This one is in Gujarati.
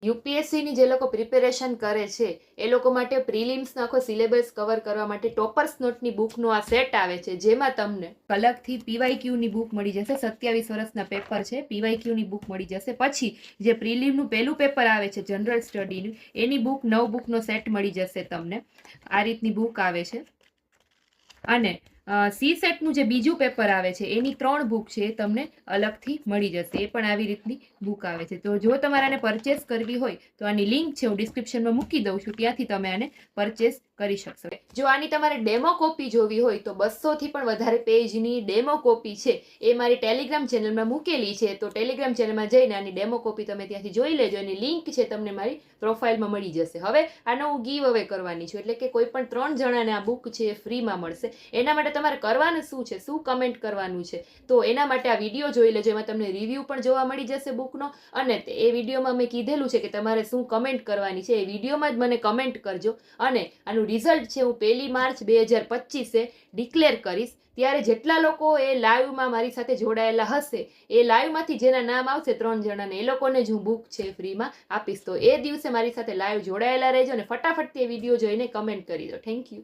યુપીએસસીની જે લોકો પ્રિપેરેશન કરે છે એ લોકો માટે પ્રિલિમ્સનો આખો સિલેબસ કવર કરવા માટે ટોપર્સ નોટની બુકનો આ સેટ આવે છે, જેમાં તમને અલગથી પીવાયક્યુની બુક મળી જશે. 27 વર્ષના પેપર છે, પીવાયક્યુની બુક મળી જશે. પછી જે પ્રિલિમનું પહેલું પેપર આવે છે જનરલ સ્ટડીનું, એની બુક 9 બુકનો સેટ મળી જશે તમને. આ રીતની બુક આવે છે. અને સી સેટનું જે બીજું પેપર આવે છે એની 3 બુક છે એ તમને અલગથી મળી જશે. એ પણ આવી રીતની બુક આવે છે. તો જો તમારે આને પરચેસ કરવી હોય તો આની લિંક છે હું ડિસ્ક્રિપ્શનમાં મૂકી દઉં છું, ત્યાંથી તમે આને પરચેસ કરી શકશો. જો આની તમારે ડેમો કોપી જોવી હોય તો 200 થી પણ વધારે પેજની ડેમો કોપી છે એ મારી ટેલિગ્રામ ચેનલમાં મૂકેલી છે. તો ટેલિગ્રામ ચેનલમાં જઈને આની ડેમો કોપી તમે ત્યાંથી જોઈ લેજો. એની લિંક છે તમને મારી પ્રોફાઇલમાં મળી જશે. હવે આનો હું ગીવ અવે કરવાની છું, એટલે કે કોઈ પણ 3 જણાને આ બુક છે એ ફ્રીમાં મળશે. એના માટે તમારે કરવાનું શું છે, શું કમેન્ટ કરવાનું છે, તો એના માટે આ વિડીયો જોઈ લેજો. એમાં તમને રિવ્યૂ પણ જોવા મળી જશે બુકનો. અને એ વિડીયોમાં મેં કીધેલું છે કે તમારે શું કમેન્ટ કરવાની છે, એ વિડીયોમાં જ મને કમેન્ટ કરજો. અને આનું રિઝલ્ટ છે હું 1 માર્ચ 2025 ડિક્લેર કરીશ. ત્યારે જેટલા લોકો એ લાઈવમાં મારી સાથે જોડાયેલા હશે એ લાઈવમાંથી જેના નામ આવશે 3 જણાને, એ લોકોને જ હું બુક છે ફ્રીમાં આપીશ. તો એ દિવસે મારી સાથે લાઈવ જોડાયેલા રહેજો અને ફટાફટથી એ વિડીયો જોઈને કમેન્ટ કરી દો. Thank you.